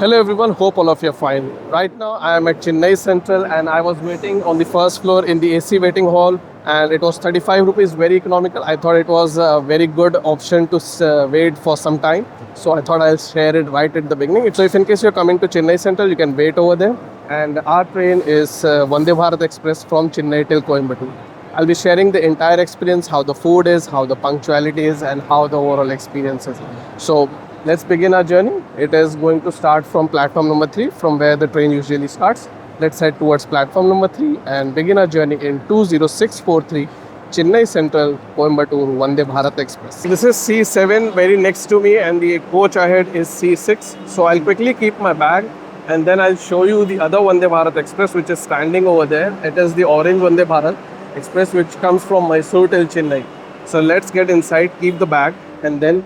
Hello everyone, hope all of you are fine. Right now I am at Chennai Central and I was waiting on the first floor in the AC waiting hall and it was 35 rupees, very economical. I thought it was a very good option to wait for some time. So I thought I'll share it right at the beginning. So if in case you're coming to Chennai Central, you can wait over there. And our train is Vande Bharat Express from Chennai till Coimbatore. I'll be sharing the entire experience, how the food is, how the punctuality is, and how the overall experience is. So let's begin our journey. It is going to start from platform number 3, from where the train usually starts. Let's head towards platform number 3 and begin our journey in 20643 Chennai Central Coimbatore Vande Bharat Express. This is C7 very next to me and the coach ahead is C6. So I'll quickly keep my bag and then I'll show you the other Vande Bharat Express which is standing over there. It is the orange Vande Bharat Express which comes from Mysore till Chennai. So let's get inside, keep the bag and then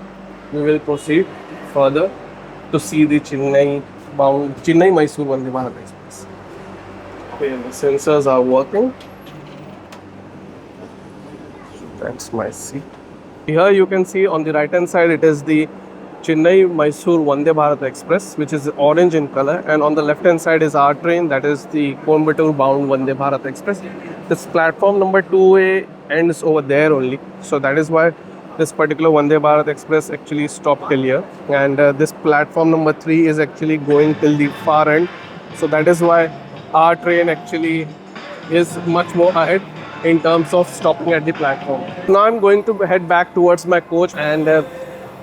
we will proceed further to see the Chennai Mysore Vande Bharat Express. Okay, the sensors are working. That's my seat. Here you can see on the right hand side it is the Chennai Mysore Vande Bharat Express which is orange in color, and on the left hand side is our train, that is the Coimbatore bound Vande Bharat Express. This platform number 2A ends over there only, so that is why this particular Vande Bharat Express actually stopped till here, and this platform number 3 is actually going till the far end, so that is why our train actually is much more ahead in terms of stopping at the platform. Now I'm going to head back towards my coach, and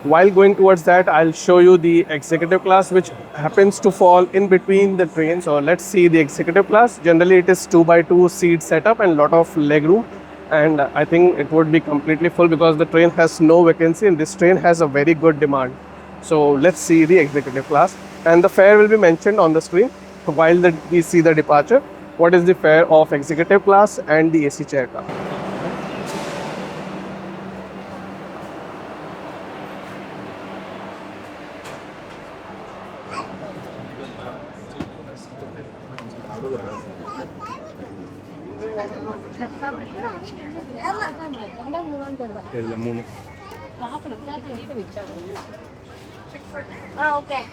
while going towards that I'll show you the executive class which happens to fall in between the trains. So let's see the executive class. Generally it is 2x2 seat setup and lot of leg room, and I think it would be completely full because the train has no vacancy and this train has a very good demand. So let's see the executive class, and the fare will be mentioned on the screen while we see the departure. What is the fare of executive class and the AC chair car? Okay.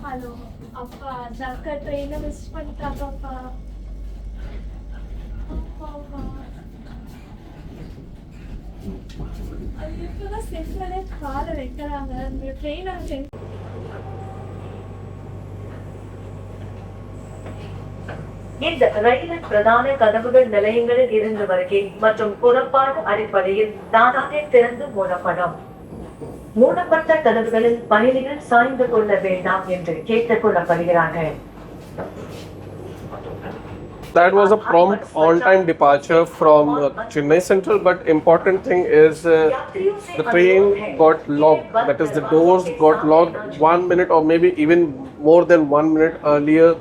Hello, Appa, Jaka train miss பண்ணிட்டாங்க அப்பா. அது இப்பதான் செட்லனே கால வைக்கிறாங்க. இந்த train அங்க இந்த ரயிலின் பிரதான கதவுகள் நிலையங்களில் இருந்து வருகை மற்றும் புறப்பாடு அடிப்படையில் தானாக திறந்து மூடப்படும். மூடப்பட்ட கதவுகளில் பயணிகள் சாய்ந்து கொள்ள வேண்டாம் என்று கேட்டுக் கொள்ளப்படுகிறார்கள். That was a prompt on-time departure from Chennai Central, but important thing is the train got locked. That is, the doors got locked 1 minute or maybe even more than 1 minute earlier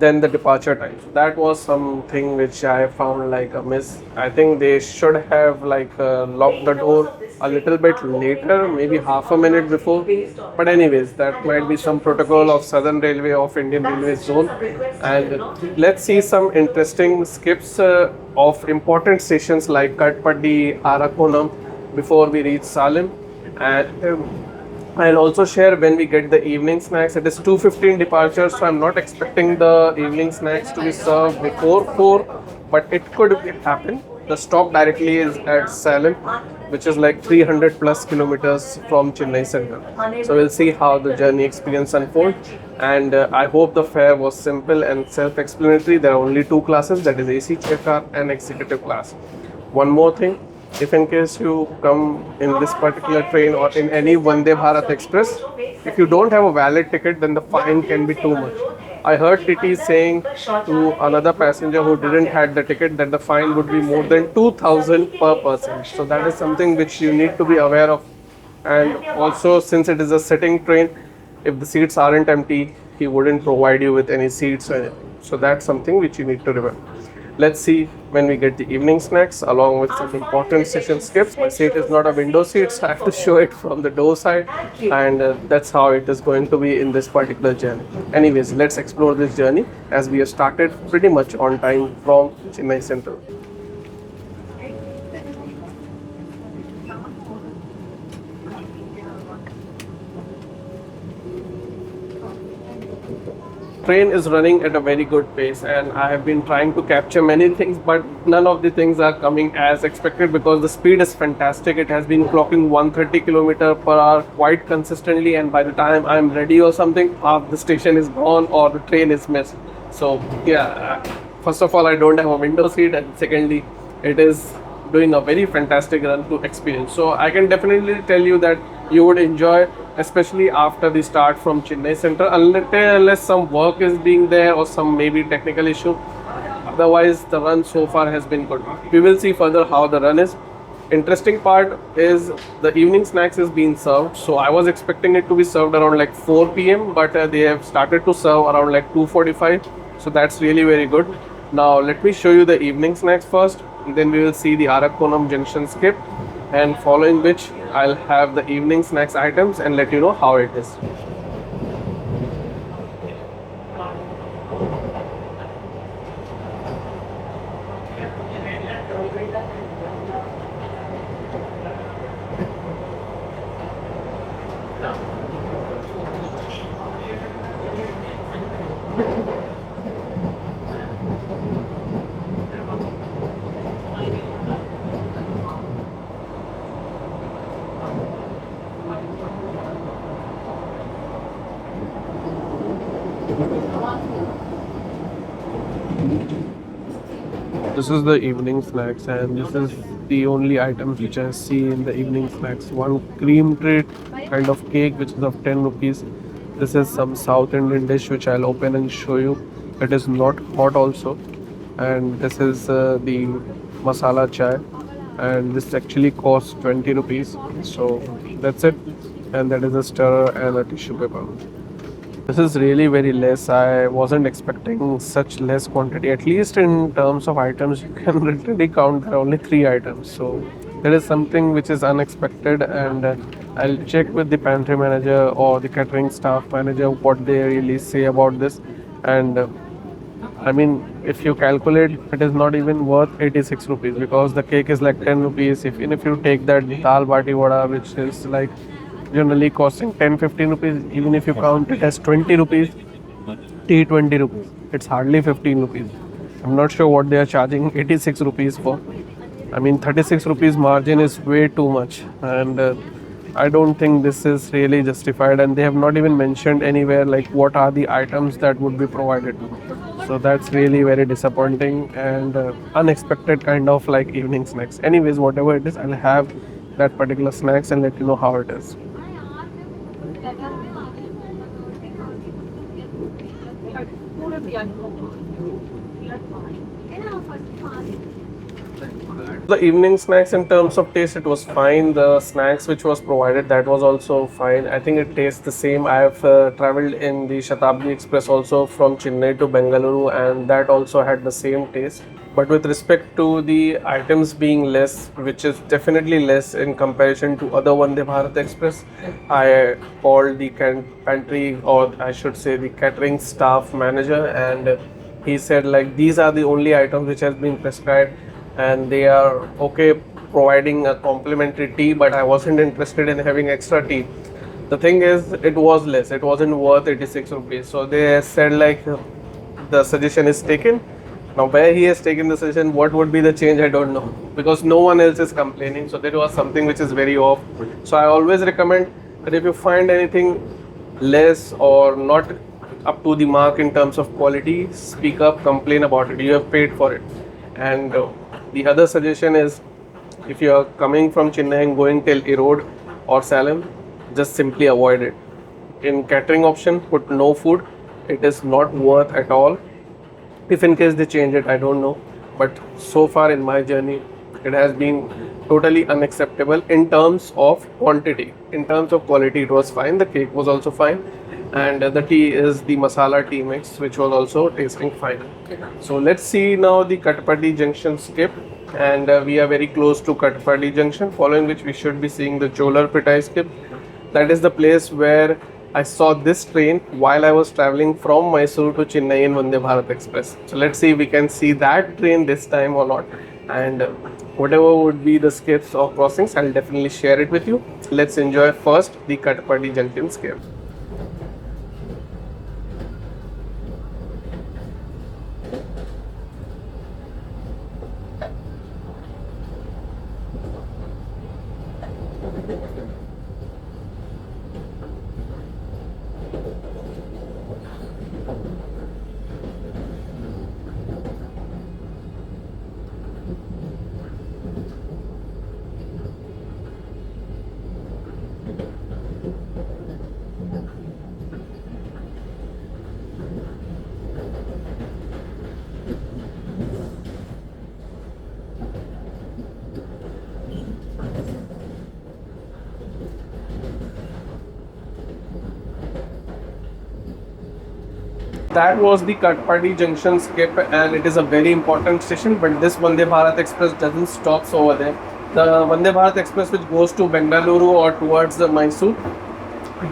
than the departure time. So that was something which I found like a miss. I think they should have like locked the door a little bit later, maybe half a minute before. But anyways, that might be some protocol of Southern Railway of Indian Railway Zone. And let's see some interesting skips of important stations like Katpadi, Arakonam before we reach Salem. And I'll also share when we get the evening snacks. It is 2:15 departure, so I'm not expecting the evening snacks to be served before 4, but it could happen. The stop directly is at Salem, which is like 300 plus kilometers from Chennai Central. So we'll see how the journey experience unfolds. And I hope the fare was simple and self-explanatory. There are only two classes, that is AC chair car and executive class. One more thing. If in case you come in this particular train or in any Vande Bharat Express, if you don't have a valid ticket, then the fine can be too much. I heard TT saying to another passenger who didn't had the ticket that the fine would be more than 2,000 per person. So that is something which you need to be aware of. And also, since it is a sitting train, if the seats aren't empty, he wouldn't provide you with any seats or anything. So that's something which you need to remember. Let's see when we get the evening snacks along with some important session skips. My seat is not a window seat, so I have to show it from the door side, and that's how it is going to be in this particular journey. Anyways, let's explore this journey as we have started pretty much on time from Chennai Central. Train is running at a very good pace, and I have been trying to capture many things, but none of the things are coming as expected because the speed is fantastic. It has been clocking 130 km per hour quite consistently, and by the time I'm ready or something, half the station is gone or the train is missed. So yeah, first of all, I don't have a window seat, and secondly, it is doing a very fantastic run to experience. So I can definitely tell you that you would enjoy, especially after the start from Chennai Central, unless some work is being there or some maybe technical issue. Otherwise, the run so far has been good. We will see further how the run is. Interesting part is the evening snacks is being served. So I was expecting it to be served around like 4 p.m. but they have started to serve around like 2:45. So that's really very good. Now let me show you the evening snacks first. Then we will see the Arakonam Junction skip, and following which I'll have the evening snacks items and let you know how it is. This is the evening snacks, and this is the only items which I see in the evening snacks. One cream treat kind of cake which is of 10 rupees. This is some South Indian dish which I'll open and show you. It is not hot also. And this is the masala chai, and this actually costs 20 rupees. So that's it. And that is a stirrer and a tissue paper. This is really very less. I wasn't expecting such less quantity. At least in terms of items, you can literally count there are only 3 items. So there is something which is unexpected, and I'll check with the pantry manager or the catering staff manager what they really say about this. And I mean, if you calculate, it is not even worth 86 rupees because the cake is like 10 rupees. If you take that dal bati vada, which is like generally costing 10-15 rupees, even if you count it as 20 rupees, tea 20 rupees, it's hardly 15 rupees. I'm not sure what they are charging 86 rupees for. I mean, 36 rupees margin is way too much, and I don't think this is really justified, and they have not even mentioned anywhere like what are the items that would be provided. So that's really very disappointing and unexpected kind of like evening snacks. Anyways, whatever it is, I'll have that particular snacks and let you know how it is. The evening snacks in terms of taste, it was fine. The snacks which was provided, that was also fine. I think it tastes the same. I have traveled in the Shatabdi Express also from Chennai to Bengaluru, and that also had the same taste. But with respect to the items being less, which is definitely less in comparison to other Vande Bharat Express, I called the pantry, or I should say the catering staff manager, and he said like these are the only items which has been prescribed, and they are okay providing a complimentary tea, but I wasn't interested in having extra tea. The thing is, it was less, it wasn't worth 86 rupees. So they said like the suggestion is taken. Now where he has taken the suggestion, what would be the change, I don't know, because no one else is complaining. So that was something which is very off. So I always recommend that if you find anything less or not up to the mark in terms of quality, speak up, complain about it. You have paid for it. And the other suggestion is, if you are coming from Chennai and going till Erode or Salem, just simply avoid it. In catering option, put no food. It is not worth at all. If in case they change it, I don't know. But so far in my journey, it has been totally unacceptable in terms of quantity. In terms of quality, it was fine. The cake was also fine. And the tea is the masala tea mix, which was also tasting fine. So let's see now the Katpadi Junction skip, and we are very close to Katpadi Junction, following which we should be seeing the Cholar Pitai skip. That is the place where I saw this train while I was traveling from Mysore to Chennai in Vande Bharat Express. So let's see if we can see that train this time or not. And whatever would be the skips or crossings, I'll definitely share it with you. Let's enjoy first the Katpadi Junction skip. That was the Katpadi Junction skip, and it is a very important station, but this Vande Bharat Express doesn't stop over there. The Vande Bharat Express which goes to Bengaluru or towards the Mysore,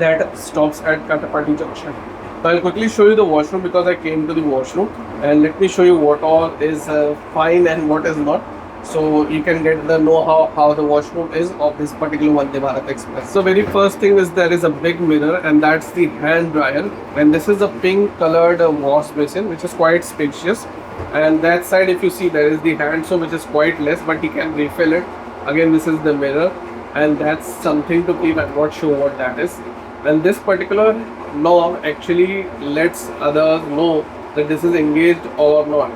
that stops at Katpadi Junction. So I'll quickly show you the washroom because I came to the washroom, and let me show you what all is fine and what is not. So you can get the know how the washroom is of this particular Vande Bharat Express. So very first thing is there is a big mirror, and that's the hand dryer, and this is a pink colored wash basin which is quite spacious. And that side, if you see, there is the hand soap which is quite less, but you can refill it. Again, this is the mirror, and that's something to keep. I'm not sure what that is. And this particular knob actually lets others know that this is engaged or not,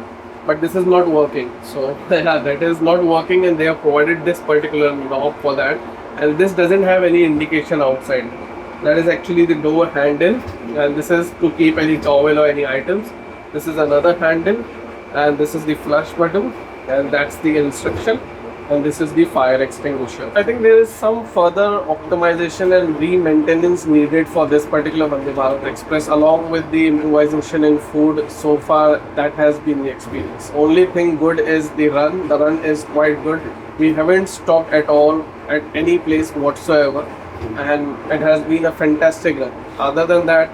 but this is not working. So yeah, that is not working, and they have provided this particular knob for that, and this doesn't have any indication outside. That is actually the door handle, and this is to keep any towel or any items. This is another handle, and this is the flush button, and that's the instruction, and this is the fire extinguisher. I think there is some further optimization and re-maintenance needed for this particular Vande Bharat Express, along with the improvisation in food. So far, that has been the experience. Only thing good is the run. The run is quite good. We haven't stopped at all at any place whatsoever, and it has been a fantastic run. Other than that,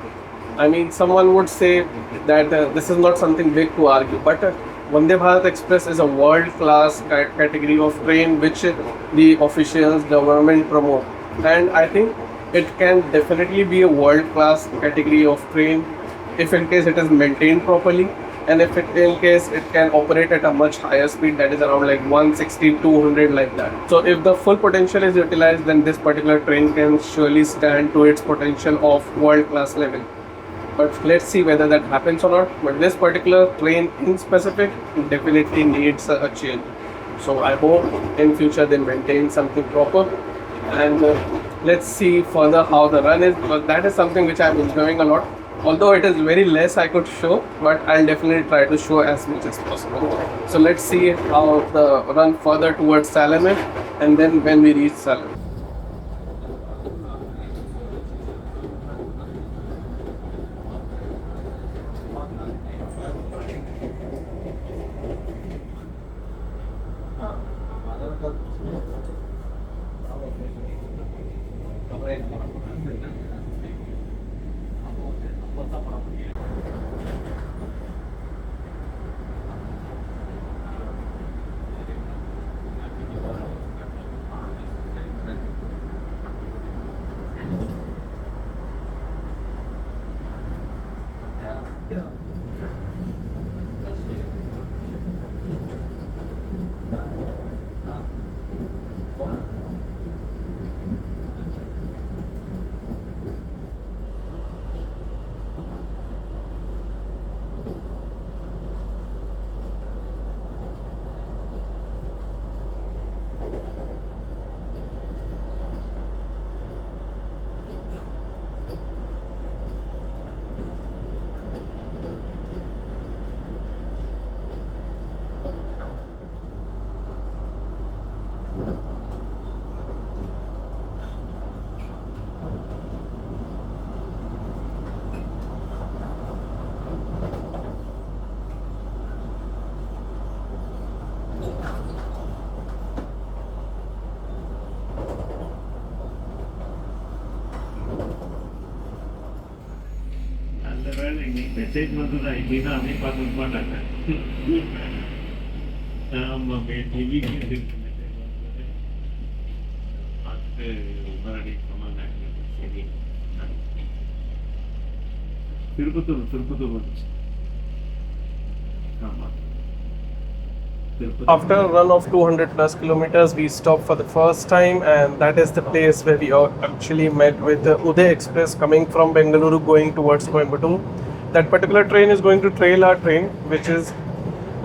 I mean, someone would say that this is not something big to argue, but Vande Bharat Express is a world-class category of train which the officials, government promote, and I think it can definitely be a world-class category of train if in case it is maintained properly, and if it in case it can operate at a much higher speed, that is around like 160, 200, like that. So if the full potential is utilized, then this particular train can surely stand to its potential of world class level. But let's see whether that happens or not. But this particular train in specific definitely needs a change. So I hope in future they maintain something proper, and let's see further how the run is, because that is something which I'm enjoying a lot. Although it is very less I could show, but I'll definitely try to show as much as possible. So let's see how the run further towards Salem is, and then when we reach Salem. Message வந்ததா இல்லைன்னா அதே பார்த்துக்க மாட்டாங்க. ஆமாம், டிவிக்கு message வந்தது பார்த்துட்டு மறுபடியும் சொன்னாங்க. சரி, திருப்பத்தூர் வந்துச்சு. ஆமாம். After a run of 200 plus kilometers, we stopped for the first time, and that is the place where we actually met with the Uday Express coming from Bengaluru going towards Coimbatore. That particular train is going to trail our train, which is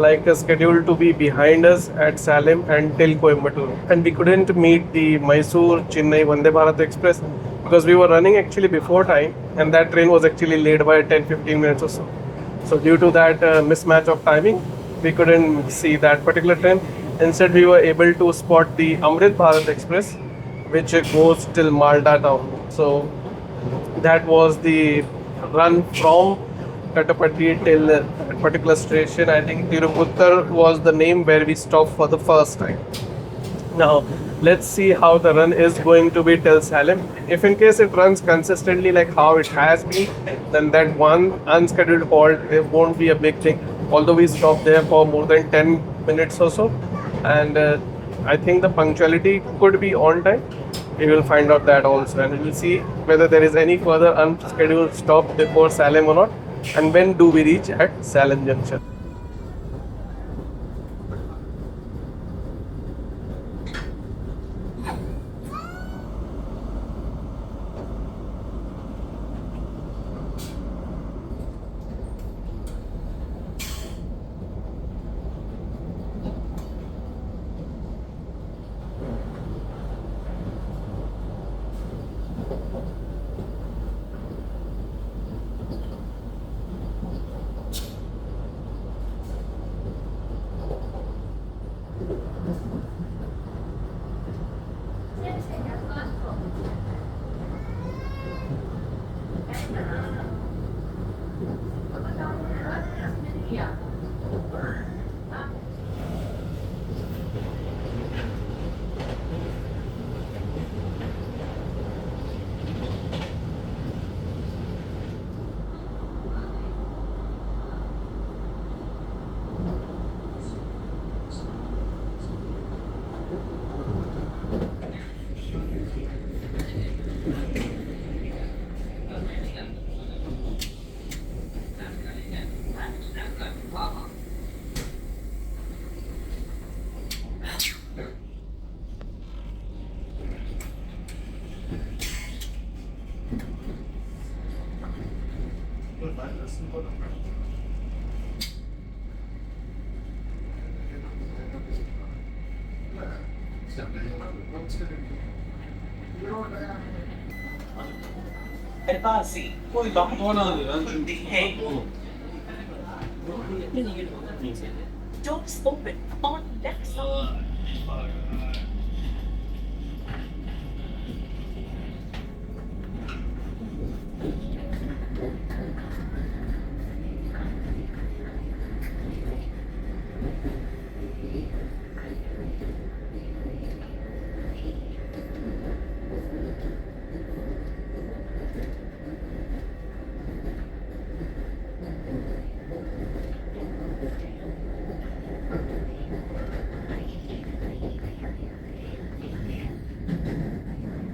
like scheduled to be behind us at Salem until Coimbatore. And we couldn't meet the Mysore Chennai Vande Bharat Express because we were running actually before time, and that train was actually late by 10-15 minutes or so. So due to that mismatch of timing, we couldn't see that particular train. Instead, we were able to spot the Amrit Bharat Express, which goes till Malda town. So that was the run from Shatabdi till that particular station. I think Tiruputtar was the name where we stopped for the first time. Now, let's see how the run is going to be till Salem. If in case it runs consistently like how it has been, then that one unscheduled halt, it won't be a big thing. Although we stopped there for more than 10 minutes or so, and I think the punctuality could be on time. We will find out that also, and we will see whether there is any further unscheduled stop before Salem or not, and when do we reach at Salem Junction. Advasi, कोई बात the head. Doors open on left side.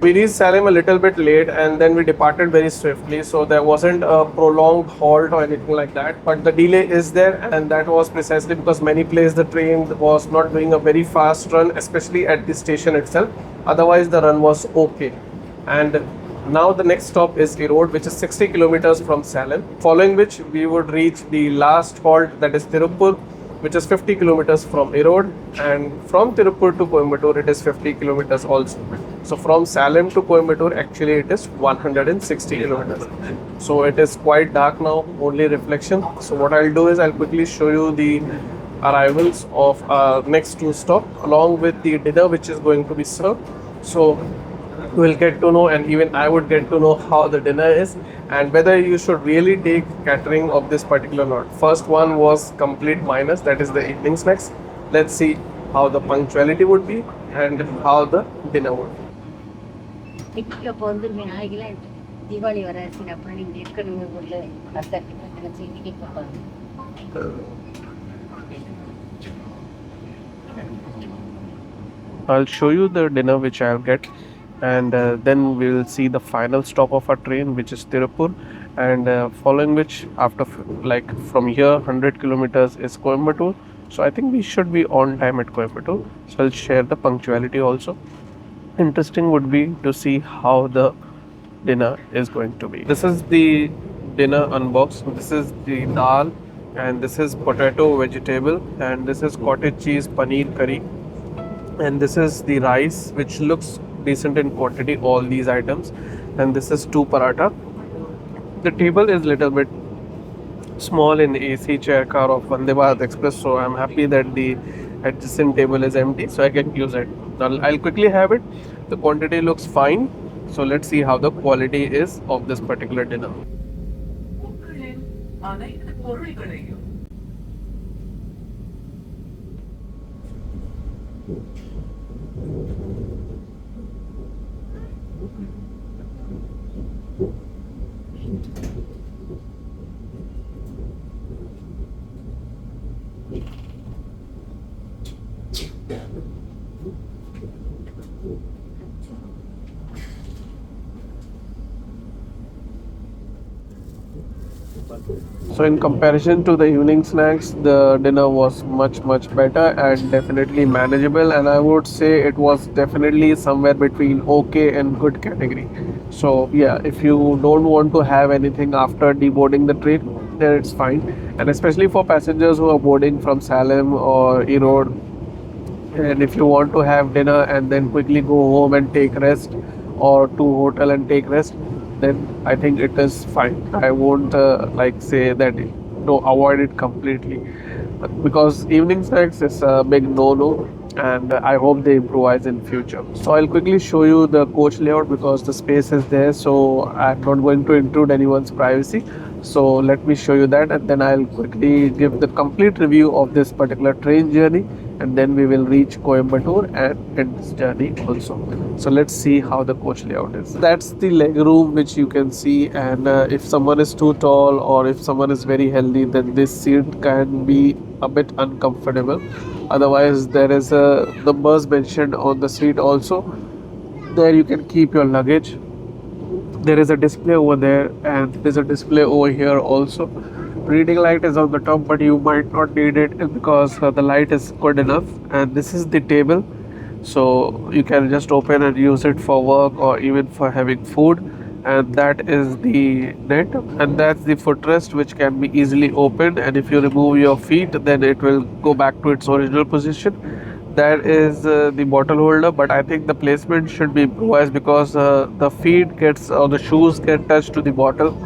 We reached Salem a little bit late and then we departed very swiftly, so there wasn't a prolonged halt or anything like that. But the delay is there, and that was precisely because many places the train was not doing a very fast run, especially at the station itself. Otherwise, the run was okay. And now the next stop is Erode, which is 60 kilometers from Salem, following which we would reach the last halt, that is Tirupur, which is 50 kilometers from Erode, and from Tirupur to Coimbatore it is 50 kilometers also. So from Salem to Coimbatore actually it is 160 kilometers. So it is quite dark now, only reflection. So what I'll do is I'll quickly show you the arrivals of our next two stops along with the dinner which is going to be served. So we'll get to know, and even I would get to know how the dinner is and whether you should really take catering of this particular lot. First one was complete minus, that is the evening snacks. Let's see how the punctuality would be and how the dinner would be. இப்போ வந்துருவேன் ஆகில தீபாவளி வர சரி அப்புறம் நீங்கள் ஏற்கனவே உள்ள அடுத்த நினச்சி இன்னைக்கு பார்ப்பாங்க. I'll show you the dinner which I'll get, and then we'll see the final stop of our train, which is Tirupur, and following which after like from here 100 kilometers is Coimbatore. So I think we should be on time at Coimbatore. So I'll share the punctuality also. Interesting would be to see how the dinner is going to be. This is the dinner unboxed. This is the dal, and this is potato vegetable, and this is cottage cheese paneer curry, and this is the rice which looks decent in quantity, all these items, and this is two paratha. The table is little bit small in the AC chair car of Vande Bharat Express, so I'm happy that the adjacent table is empty so I can use it. I'll quickly have it. The quantity looks fine, so let's see how the quality is of this particular dinner. So in comparison to the evening snacks, the dinner was much better and definitely manageable, and I would say it was definitely somewhere between okay and good category. So yeah, if you don't want to have anything after deboarding the train, then it's fine. And especially for passengers who are boarding from Salem or Erode, and if you want to have dinner and then quickly go home and take rest, or to hotel and take rest, then I think it is fine. I won't like say that no, avoid it completely, because evening snacks is a big no-no, and I hope they improvise in future. So I'll quickly show you the coach layout because the space is there, so I'm not going to intrude anyone's privacy. So let me show you that, and then I'll quickly give the complete review of this particular train journey, and then we will reach Coimbatore and end this journey also. So let's see how the coach layout is. That's the leg room which you can see, and if someone is too tall or if someone is very healthy, then this seat can be a bit uncomfortable. Otherwise, there is a numbers mentioned on the seat also. There you can keep your luggage. There is a display over there, and there's a display over here also. Reading light is on the top, but you might not need it because the light is good enough. And this is the table, so you can just open and use it for work or even for having food. and that is the net, and that's the footrest which can be easily opened, and if you remove your feet then it will go back to its original position. That is the bottle holder, but I think the placement should be improvised because the feet gets or the shoes get touched to the bottle.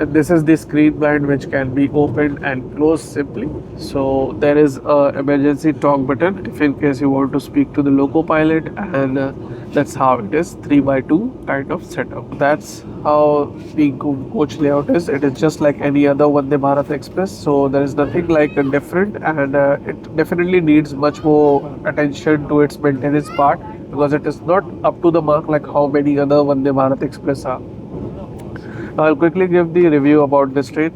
And this is the screen blind which can be opened and closed simply. So there is a emergency talk button if in case you want to speak to the loco pilot, and that's how it is, 3x2 kind of setup. That's how the coach layout is. It is just like any other Vande Bharat Express, so there is nothing like different, and it definitely needs much more attention to its maintenance part because it is not up to the mark like how many other Vande Bharat Express are. I'll quickly give the review about this train.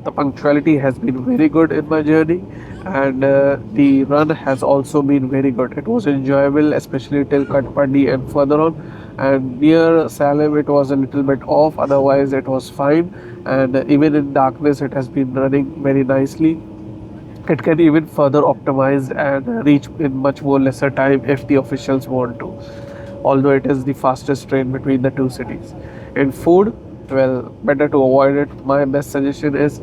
The punctuality has been very good in my journey, and the run has also been very good. It was enjoyable, especially till Katpadi and further on. And near Salem, it was a little bit off. Otherwise, it was fine. And even in darkness, it has been running very nicely. It can even further optimize and reach in much more lesser time if the officials want to, although it is the fastest train between the two cities. In food, well, better to avoid it. My best suggestion is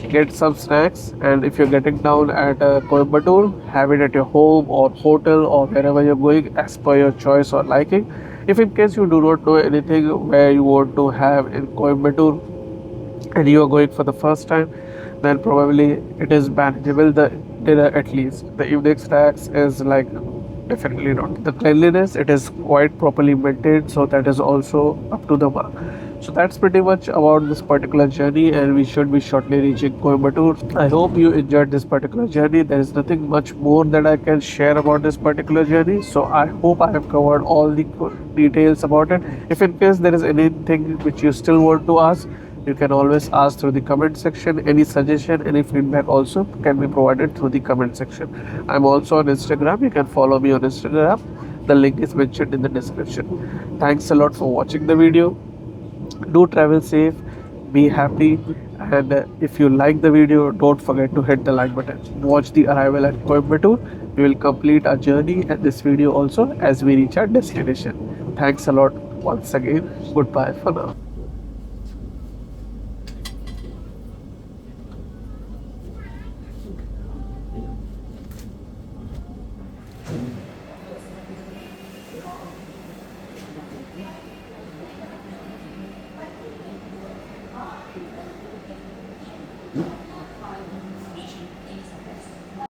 get some snacks, and if you're getting down at Coimbatore, have it at your home or hotel or wherever you're going as per your choice or liking. If in case you do not know anything where you want to have in Coimbatore and you are going for the first time, then probably it is manageable, the dinner at least. The evening snacks is like definitely not. The cleanliness, it is quite properly maintained, so that is also up to the mark. So that's pretty much about this particular journey, and we should be shortly reaching Coimbatore. I hope you enjoyed this particular journey. There is nothing much more that I can share about this particular journey, so I hope I have covered all the details about it. If in case there is anything which you still want to ask, you can always ask through the comment section. Any suggestion, any feedback also can be provided through the comment section. I'm also on Instagram. You can follow me on Instagram. The link is mentioned in the description. Thanks a lot for watching the video. Do travel safe, be happy, and if you like the video, don't forget to hit the like button. Watch the arrival at Coimbatore. We will complete our journey and this video also as we reach our destination. Thanks a lot once again. Goodbye for now.